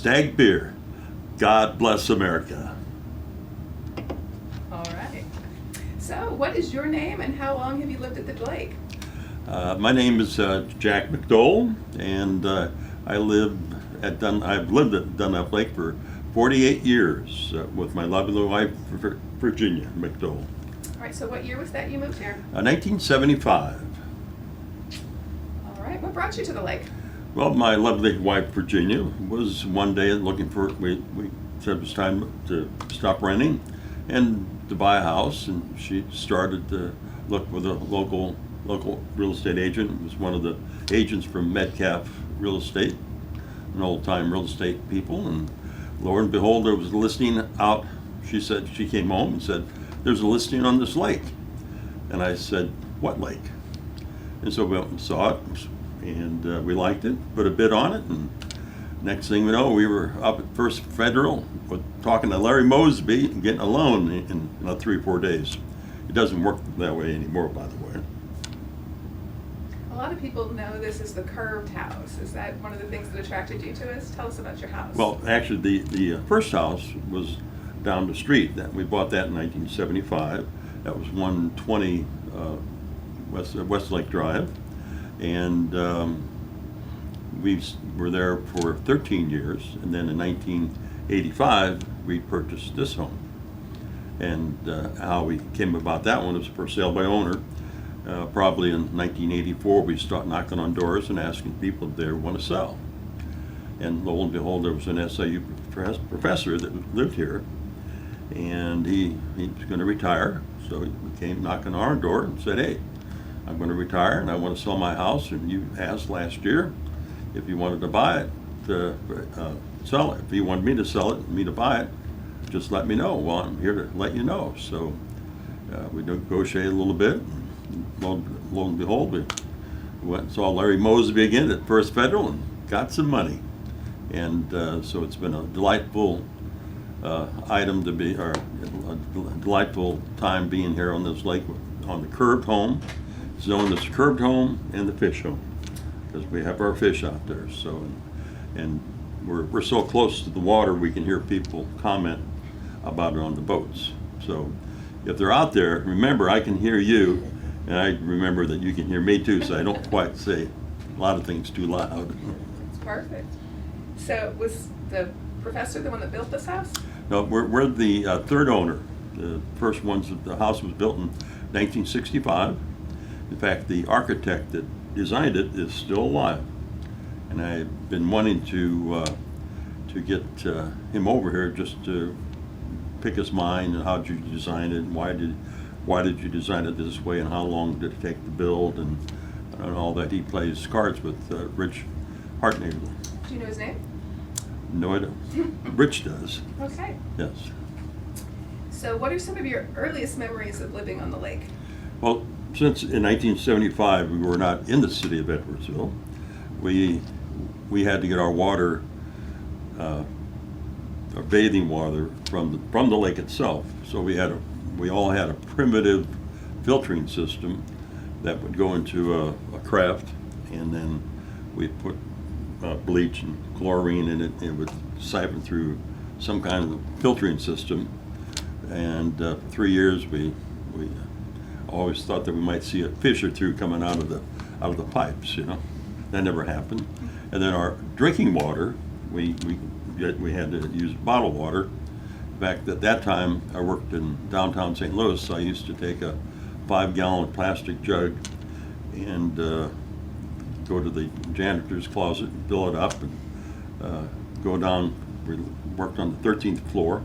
Stag beer. God bless America. All right. So, what is your name and how long have you lived at the lake? My name is Jack McDole, and I've lived at Dunlap Lake for 48 years with my lovely wife, Virginia McDole. All right, so what year was that you moved here? 1975. All right, what brought you to the lake? Well, my lovely wife, Virginia, was one day looking for, we said it was time to stop renting and to buy a house, and she started to look with a local real estate agent. It was one of the agents from Metcalf Real Estate, an old-time real estate people, and lo and behold, there was a listing out. She said, she came home and said, there's a listing on this lake. And I said, what lake? And so we went and saw it, and we liked it, put a bid on it, and next thing we know, we were up at First Federal talking to Larry Mosby and getting a loan in about 3 or 4 days. It doesn't work that way anymore, by the way. A lot of people know this is the curved house. Is that one of the things that attracted you to us? Tell us about your house. Well, actually, the first house was down the street. We bought that in 1975. That was 120 Westlake Drive, and we were there for 13 years. And then in 1985, we purchased this home. And how we came about that one was for sale by owner. Probably in 1984, we started knocking on doors and asking people if they want to sell. And lo and behold, there was an SIU professor that lived here, and he was going to retire. So he came knocking on our door and said, hey, I'm going to retire and I want to sell my house, and you asked last year if you wanted to buy it, to sell it. If you wanted me to sell it, me to buy it, just let me know. Well, I'm here to let you know. So we negotiated a little bit. Lo and behold, we went and saw Larry Mosby again at First Federal and got some money. And so it's been a delightful item to be, or a delightful time being here on this lake on the curved home. It's known as the curved home and the fish home because we have our fish out there. So, and we're so close to the water, we can hear people comment about it on the boats. So if they're out there, remember, I can hear you, and I remember that you can hear me too, so I don't quite say a lot of things too loud. That's perfect. So was the professor the one that built this house? No, we're the third owner. The first ones, the house was built in 1965. In fact, the architect that designed it is still alive, and I've been wanting to get him over here just to pick his mind and how did you design it, and why did you design it this way, and how long did it take to build, and all that. He plays cards with Rich Hartnagel. Do you know his name? No, I don't. Rich does. Okay. Yes. So what are some of your earliest memories of living on the lake? Well, since in 1975 we were not in the city of Edwardsville, we had to get our water, our bathing water from the lake itself. So we all had a primitive filtering system that would go into a craft, and then we put bleach and chlorine in it. It would siphon through some kind of filtering system. And for 3 years we always thought that we might see a fish or two coming out of the pipes. That never happened. And then our drinking water, we had to use bottled water. In fact, at that time I worked in downtown St. Louis, so I used to take a 5-gallon plastic jug and go to the janitor's closet and fill it up, and go down. We worked on the 13th floor,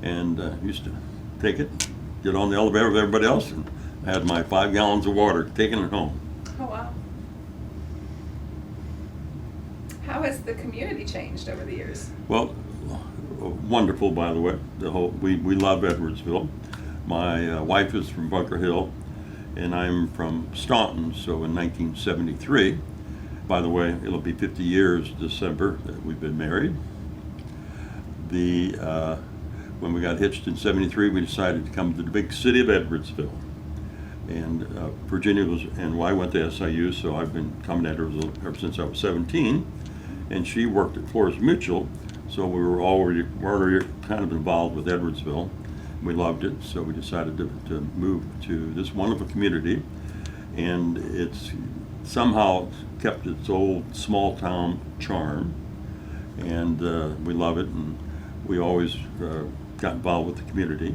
and used to take it, get on the elevator with everybody else, and I had my 5 gallons of water, taking it home. Oh, wow. How has the community changed over the years? Well, wonderful, by the way. We love Edwardsville. My wife is from Bunker Hill, and I'm from Staunton. So in 1973, by the way, it'll be 50 years December that we've been married. When we got hitched in 73, we decided to come to the big city of Edwardsville. And Virginia I went to SIU, so I've been coming to Edwardsville ever since I was 17. And she worked at Flores Mutual, So we were already kind of involved with Edwardsville. We loved it, so we decided to move to this wonderful community. And it's somehow kept its old small town charm. And we love it, and we always got involved with the community.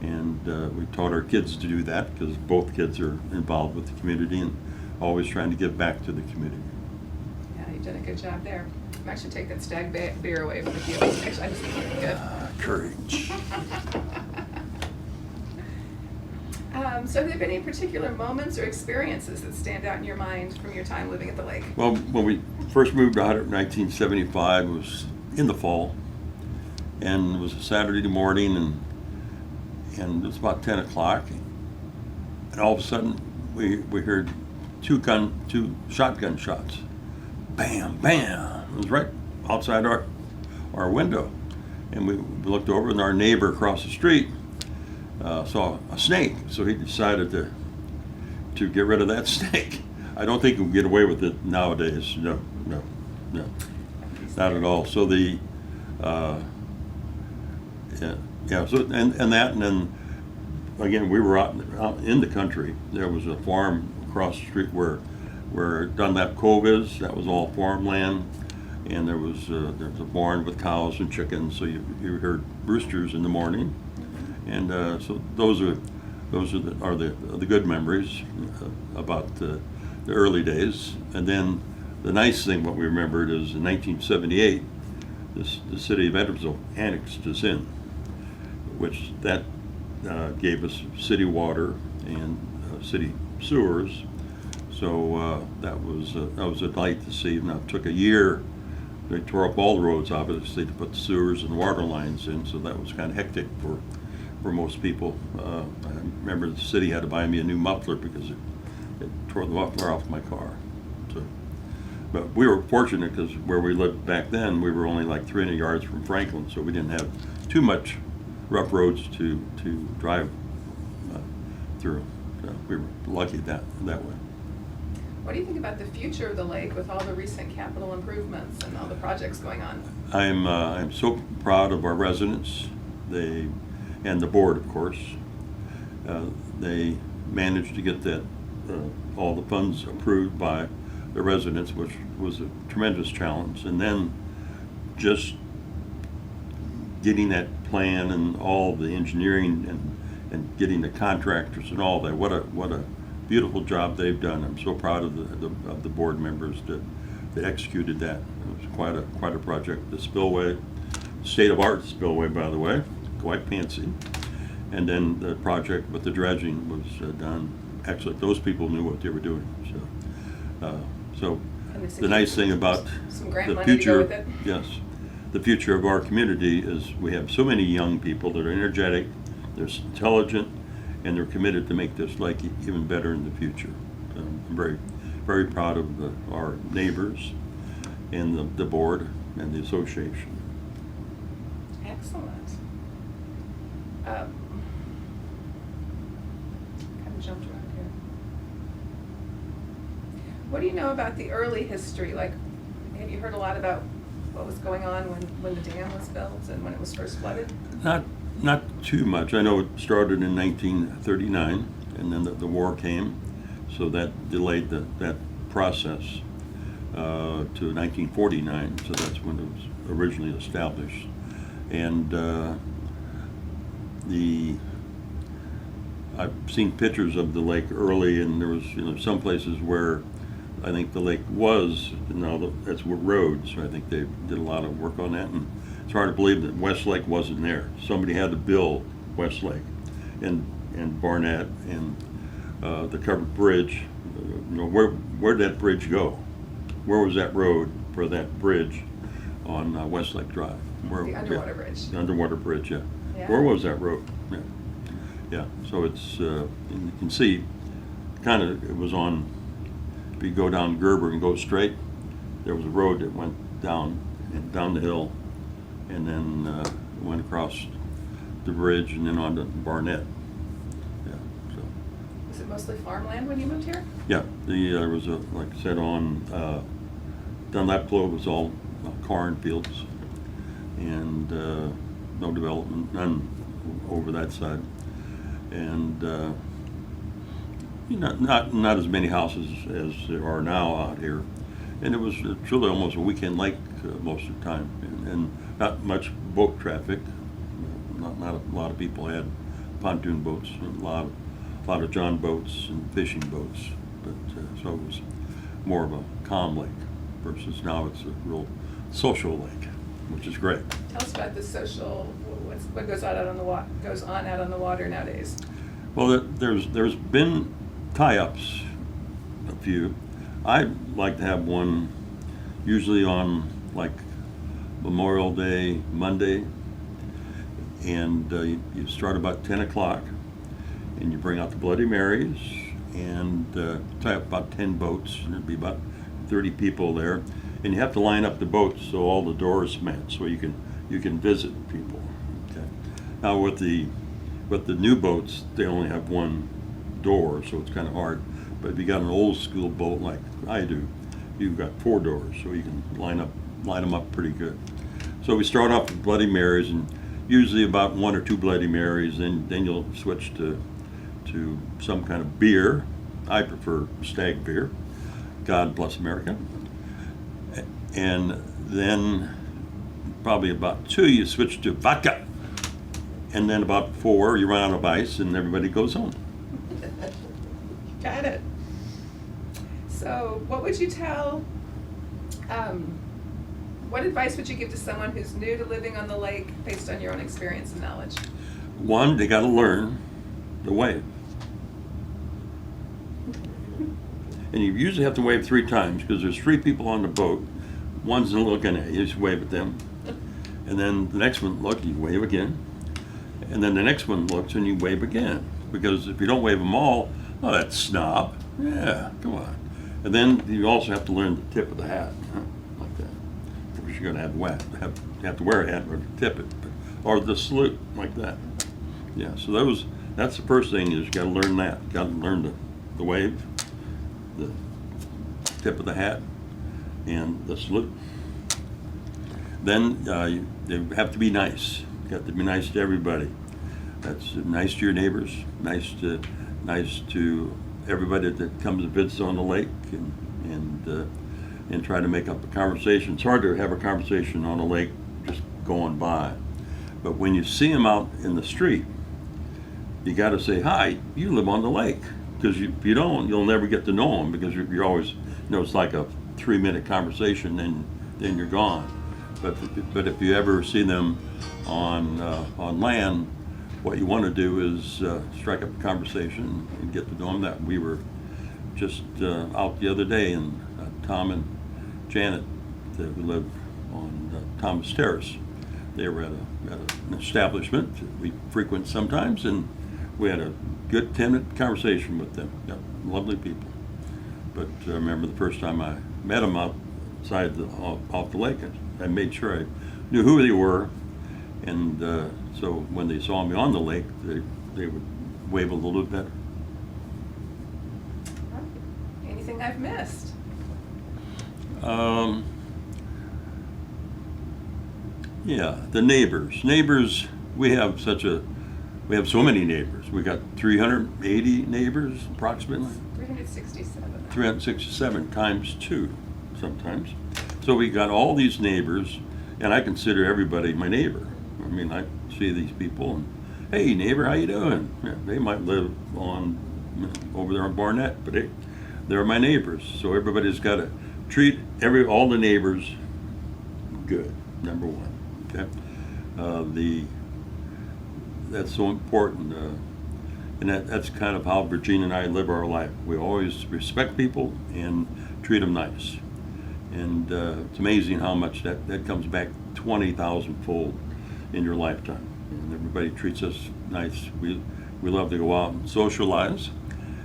And we taught our kids to do that because both kids are involved with the community and always trying to give back to the community. Yeah, you've done a good job there. I'm actually take that stag beer away from you. Actually, I just think you're good. Courage. So have there been any particular moments or experiences that stand out in your mind from your time living at the lake? Well, when we first moved out in 1975, it was in the fall, and it was a Saturday morning, and it was about 10 o'clock, and all of a sudden we heard two shotgun shots. Bam, bam. It was right outside our window, and we looked over, and our neighbor across the street saw a snake, so he decided to get rid of that snake. I don't think we can get away with it nowadays. No, not at all. So So and then again, we were out in the country. There was a farm across the street where Dunlap Cove is. That was all farmland, and there was a barn with cows and chickens. So you heard roosters in the morning. And so those are the good memories about the early days. And then the nice thing, what we remembered, is in 1978, the city of Edwardsville annexed us in, which that gave us city water and city sewers. So that was a delight to see. Now it took a year. They tore up all the roads, obviously, to put the sewers and water lines in. So that was kind of hectic for most people. I remember the city had to buy me a new muffler because it tore the muffler off my car. So, but we were fortunate because where we lived back then, we were only like 300 yards from Franklin, so we didn't have too much rough roads to drive through. So we were lucky that way. What do you think about the future of the lake with all the recent capital improvements and all the projects going on? I'm so proud of our residents. And the board, of course. They managed to get that all the funds approved by the residents, which was a tremendous challenge. And then just getting that plan and all the engineering and getting the contractors and all that. What a beautiful job they've done. I'm so proud of the board members that executed that. It was quite a project. The spillway, state of art spillway, by the way. Quite fancy. And then the project with the dredging was done excellent. Those people knew what they were doing. So the nice thing about the future, yes, the future of our community is we have so many young people that are energetic, they're intelligent, and they're committed to make this lake even better in the future. I'm very, very proud of our neighbors and the board and the association. Excellent. Kind of jumped around here. What do you know about the early history? Like, have you heard a lot about what was going on when the dam was built and when it was first flooded? Not too much. I know it started in 1939, and then the war came, so that delayed that process to 1949. So that's when it was originally established, and I've seen pictures of the lake early, and there was some places where I think the lake was, that's roads. So I think they did a lot of work on that, and it's hard to believe that West Lake wasn't there. Somebody had to build West Lake and Barnett and the covered bridge. Where'd that bridge go? Where was that road for that bridge on West Lake Drive? The underwater bridge. The underwater bridge, yeah. Yeah. Where was that road? Yeah. So it's and you can see, it was on. If you go down Gerber and go straight, there was a road that went down the hill, and then went across the bridge and then on to Barnett. Yeah. So. Was it mostly farmland when you moved here? Yeah. There was like I said, on Dunlap Cove was all corn fields, and no development, none over that side. And not as many houses as there are now out here. And it was truly almost a weekend lake most of the time, and not much boat traffic. Not a lot of people had pontoon boats, a lot of john boats and fishing boats. But so it was more of a calm lake versus now it's a real social lake, which is great. Tell us about the social. What goes on out on the water nowadays? Well, there's been tie-ups, a few. I'd like to have one usually on like Memorial Day, Monday, and you start about 10 o'clock, and you bring out the Bloody Marys, and tie up about 10 boats, and there'd be about 30 people there, and you have to line up the boats so all the doors met, so you can visit people. Okay. Now with the new boats, they only have one door, so it's kind of hard. But if you got an old school boat like I do, you've got 4 doors, so you can line them up pretty good. So we start off with Bloody Marys, and usually about 1 or 2 Bloody Marys, then you'll switch to some kind of beer. I prefer stag beer. God bless America. And then probably about 2 you switch to vodka, and then about 4 you run out of ice, and everybody goes home. Got it. So, what would you tell? What advice would you give to someone who's new to living on the lake, based on your own experience and knowledge? One, they got to learn the wave, and you usually have to wave 3 times because there's 3 people on the boat. One's looking at you, you just wave at them, and then the next one look, you wave again, and then the next one looks and you wave again. Because if you don't wave them all, oh, that's snob. Yeah, come on. And then you also have to learn the tip of the hat, like that. Of course, you're going to have to wear a hat or tip it, or the salute, like that. Yeah. So that's the first thing is you got to learn that. You got to learn the wave, the tip of the hat, and the salute. Then you have to be nice. You got to be nice to everybody. That's nice to your neighbors. Nice to everybody that comes and visits on the lake, and try to make up a conversation. It's hard to have a conversation on a lake just going by, but when you see them out in the street, you got to say, "Hi, you live on the lake," because if you don't, you'll never get to know them, because you're always, it's like a 3-minute conversation, and then you're gone. But if you ever see them on land, what you want to do is strike up a conversation and get to know them. That we were just out the other day, and Tom and Janet, who live on Thomas Terrace, they were at an establishment that we frequent sometimes, and we had a good 10-minute conversation with them. Yeah, lovely people. But I remember the first time I met them outside off the lake, I made sure I knew who they were, and so when they saw me on the lake, they would wave a little bit better. Anything I've missed? Yeah, the neighbors. Neighbors, we have so many neighbors. We got 380 neighbors approximately. 367. 367 times 2 sometimes. So we got all these neighbors, and I consider everybody my neighbor. I mean, I see these people, and hey, neighbor, how you doing? Yeah, they might live over there on Barnett, but they're my neighbors. So everybody's got to treat all the neighbors good. Number one. Okay, that's so important, and that's kind of how Virginia and I live our life. We always respect people and treat them nice, and it's amazing how much that comes back 20,000-fold in your lifetime. And everybody treats us nice. We love to go out and socialize,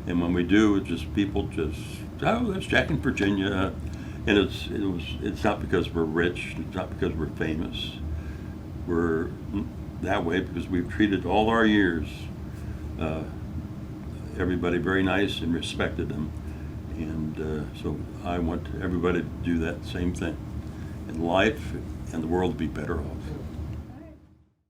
and when we do, people just, oh, that's Jack in Virginia, and it's not because we're rich, it's not because we're famous. We're that way because we've treated all our years everybody very nice and respected them, and so I want everybody to do that same thing. In life, and the world would be better off.